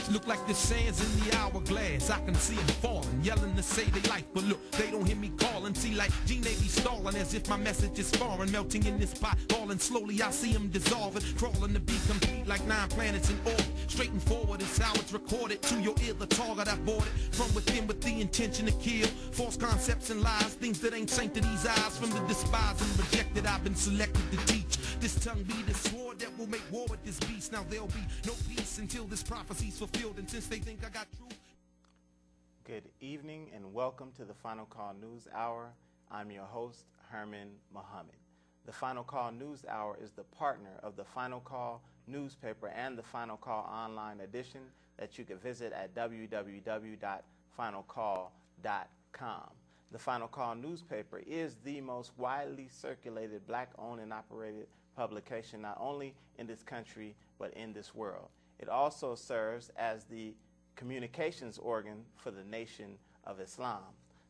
Look like the sands in the hourglass. I can see them falling, yelling to say they like, but look, they don't hear me calling. See, like Gene, they be stalling as if my message is foreign, melting in this pot, falling slowly. I see them dissolving, crawling to be complete like 9 planets in orbit. Straight and forward is how it's recorded. To your ear, the target I boarded from within with the intention to kill. False concepts and lies, things that ain't sank to these eyes. From the despised and rejected, I've been selected to teach. This tongue be the sword that will make war with this beast. Now there'll be no peace until this prophecy's fulfilled. And since they think I got truth. Good evening and welcome to the Final Call News Hour. I'm your host, Herman Muhammad. The Final Call News Hour is the partner of the Final Call newspaper and the Final Call online edition that you can visit at www.finalcall.com. The Final Call newspaper is the most widely circulated black-owned and operated publication not only in this country but in this world. It also serves as the communications organ for the Nation of Islam.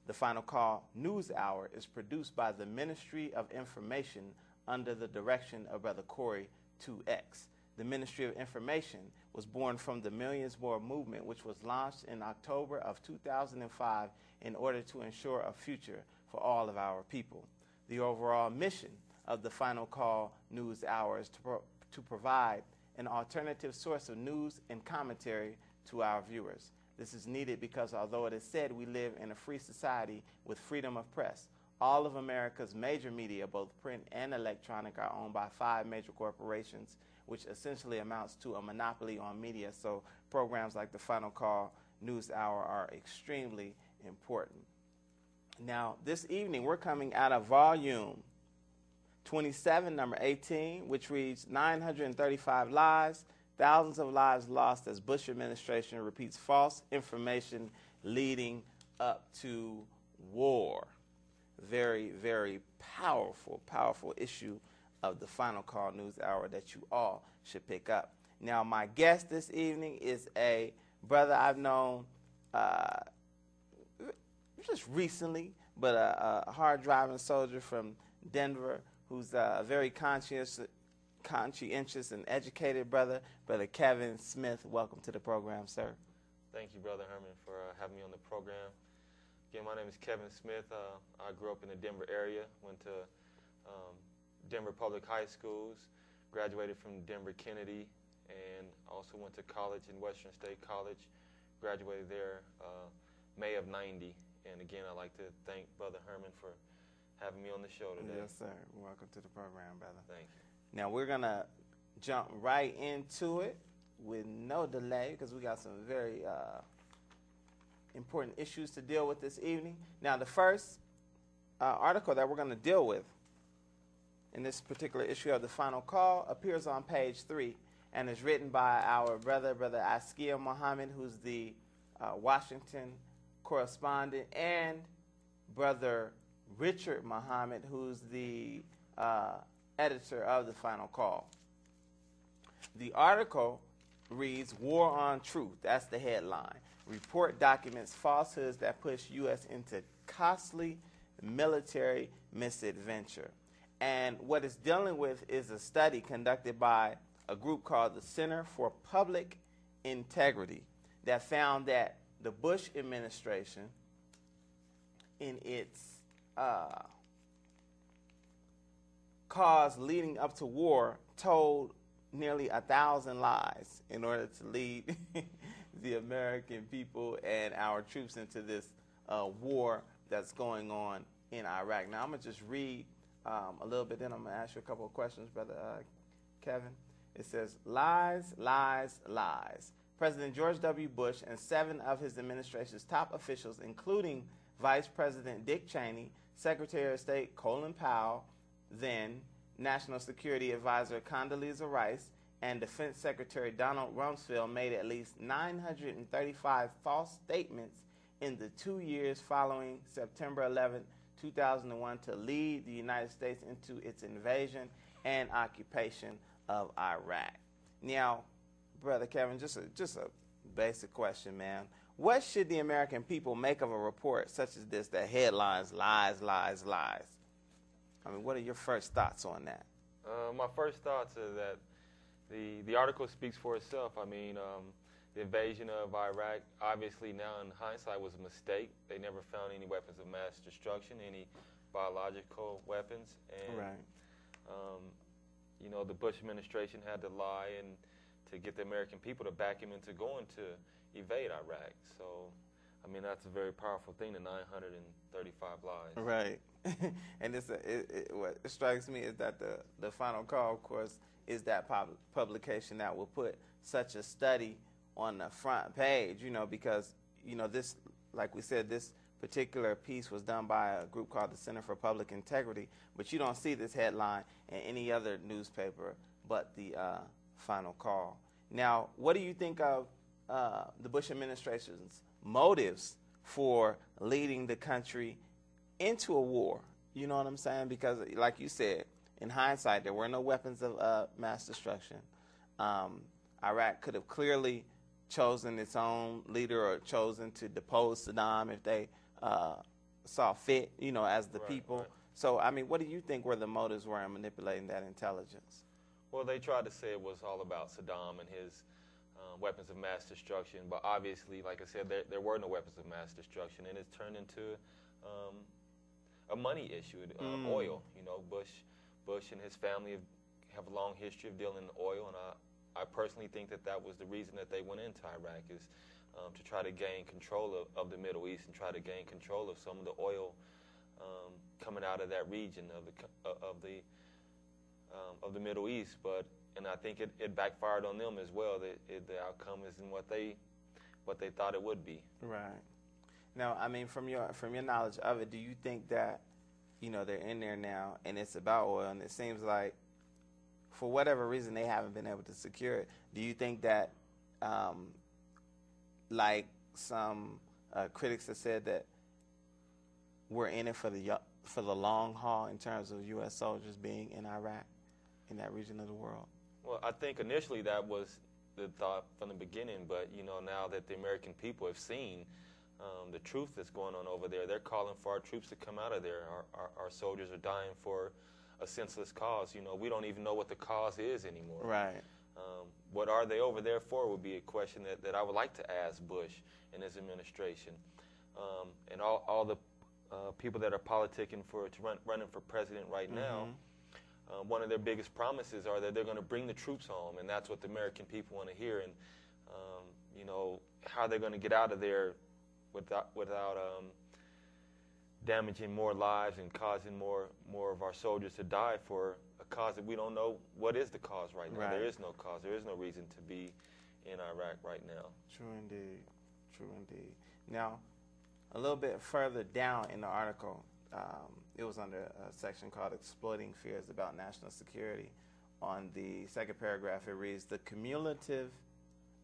The Final Call News Hour is produced by the Ministry of Information under the direction of Brother Corey 2X. The Ministry of Information was born from the Millions More movement, which was launched in October of 2005 in order to ensure a future for all of our people. The overall mission of the Final Call News Hour is to provide an alternative source of news and commentary to our viewers. This is needed because although it is said we live in a free society with freedom of press, all of America's major media, both print and electronic, are owned by 5 major corporations, which essentially amounts to a monopoly on media. So programs like the Final Call News Hour are extremely important. Now, this evening we're coming out of volume 27, number 18, which reads 935 lies, thousands of lives lost as Bush administration repeats false information leading up to war. Very, very powerful, powerful issue of the Final Call News Hour that you all should pick up. Now, my guest this evening is a brother I've known just recently, but a hard-driving soldier from Denver who's a very conscientious and educated brother, Brother Kevin Smith. Welcome to the program, sir. Thank you, Brother Herman, for having me on the program. Again, my name is Kevin Smith. I grew up in the Denver area, went to Denver Public High Schools, graduated from Denver Kennedy, and also went to college in Western State College, graduated there May of '90. And again, I'd like to thank Brother Herman for having me on the show today. Yes, sir. Welcome to the program, brother. Thank you. Now, we're going to jump right into it with no delay because we got some very important issues to deal with this evening. Now, the first article that we're going to deal with in this particular issue of the Final Call appears on page 3 and is written by our Brother Herman Muhammad, who's the Washington correspondent, and Brother Richard Muhammad, who's the editor of the Final Call. The article reads, War on Truth. That's the headline. Report documents falsehoods that push U.S. into costly military misadventure. And what it's dealing with is a study conducted by a group called the Center for Public Integrity that found that the Bush administration, in its cause leading up to war, told nearly 1,000 lies in order to lead the American people and our troops into this war that's going on in Iraq. Now, I'm going to just read a little bit, then I'm going to ask you a couple of questions, Brother Kevin. It says, lies, lies, lies. President George W. Bush and 7 of his administration's top officials, including Vice President Dick Cheney, Secretary of State Colin Powell, then National Security Advisor Condoleezza Rice, and Defense Secretary Donald Rumsfeld, made at least 935 false statements in the 2 years following September 11, 2001, to lead the United States into its invasion and occupation of Iraq. Now, Brother Kevin, just a basic question, man. What should the American people make of a report such as this that headlines lies, lies, lies? I mean, what are your first thoughts on that? My first thoughts are that the article speaks for itself. I mean, the invasion of Iraq, obviously now in hindsight, was a mistake. They never found any weapons of mass destruction, any biological weapons. And, Right. you know, the Bush administration had to lie and to get the American people to back him into going to evade Iraq. So, I mean, that's a very powerful thing, the 935 lies. Right. And what strikes me is that the Final Call, of course, is that publication that will put such a study on the front page, you know, because, you know, this, like we said, this particular piece was done by a group called the Center for Public Integrity, but you don't see this headline in any other newspaper but the Final Call. Now, what do you think of the Bush administration's motives for leading the country into a war? You know what I'm saying? Because, like you said, in hindsight, there were no weapons of mass destruction. Iraq could have clearly chosen its own leader or chosen to depose Saddam if they saw fit, you know, as the people. Right. So, I mean, what do you think were the motives were in manipulating that intelligence? Well, they tried to say it was all about Saddam and his weapons of mass destruction, but obviously, like I said, there were no weapons of mass destruction, and it's turned into a money issue, oil. You know, Bush and his family have a long history of dealing in oil, and I personally think that was the reason that they went into Iraq, is to try to gain control of the Middle East and try to gain control of some of the oil coming out of that region of the Middle East. And I think it backfired on them as well. The outcome isn't what they thought it would be. Right. Now, I mean, from your knowledge of it, do you think that, you know, they're in there now and it's about oil, and it seems like for whatever reason they haven't been able to secure it? Do you think that, like some critics have said, that we're in it for the long haul in terms of U.S. soldiers being in Iraq, in that region of the world? Well, I think initially that was the thought from the beginning, but, you know, now that the American people have seen the truth that's going on over there, they're calling for our troops to come out of there. Our soldiers are dying for a senseless cause. You know, we don't even know what the cause is anymore. Right. What are they over there for would be a question that I would like to ask Bush and his administration. And all the people that are politicking running for president right now, one of their biggest promises are that they're going to bring the troops home, and that's what the American people want to hear. And you know, how they're going to get out of there without damaging more lives and causing more of our soldiers to die for a cause that we don't know what is the cause right now. Right. There is no cause. There is no reason to be in Iraq right now. True indeed. True indeed. Now, a little bit further down in the article, it was under a section called Exploiting Fears About National Security. On the second paragraph, it reads, "The cumulative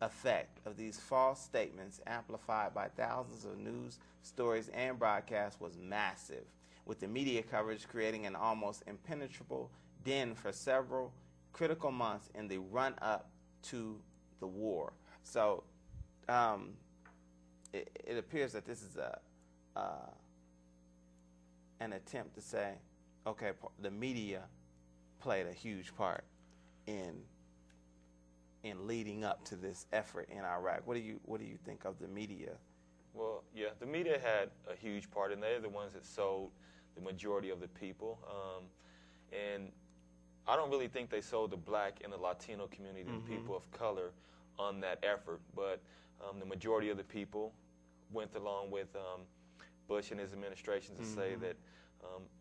effect of these false statements, amplified by thousands of news stories and broadcasts, was massive, with the media coverage creating an almost impenetrable den for several critical months in the run-up to the war." So it appears that this is an attempt to say, okay, the media played a huge part in leading up to this effort in Iraq. What do you think of the media? Well, yeah, the media had a huge part, and they're the ones that sold the majority of the people. And I don't really think they sold the black and the Latino community, the people of color, on that effort. But the majority of the people went along with Bush and his administration to say that,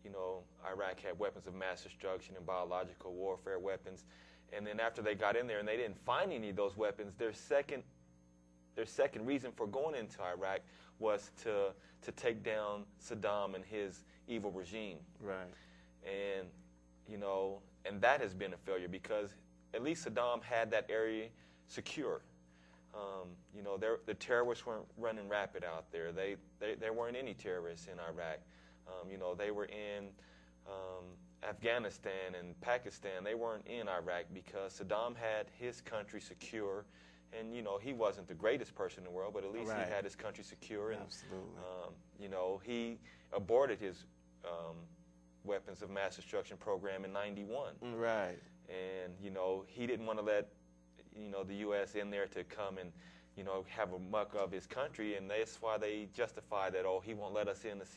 you know, Iraq had weapons of mass destruction and biological warfare weapons. And then after they got in there and they didn't find any of those weapons, their second reason for going into Iraq was to take down Saddam and his evil regime. Right. And, you know, and that has been a failure, because at least Saddam had that area secure. You know, the terrorists weren't running rapid out there. There weren't any terrorists in Iraq. You know, they were in Afghanistan and Pakistan. They weren't in Iraq because Saddam had his country secure, And, you know, he wasn't the greatest person in the world, but at least Right. he had his country secure. And, Absolutely. you know, he aborted his weapons of mass destruction program in '91. Right. And, you know, he didn't want to let, you know, the U.S. in there to come and, you know, have a muck of his country. And that's why they justify that, oh, he won't let us in to see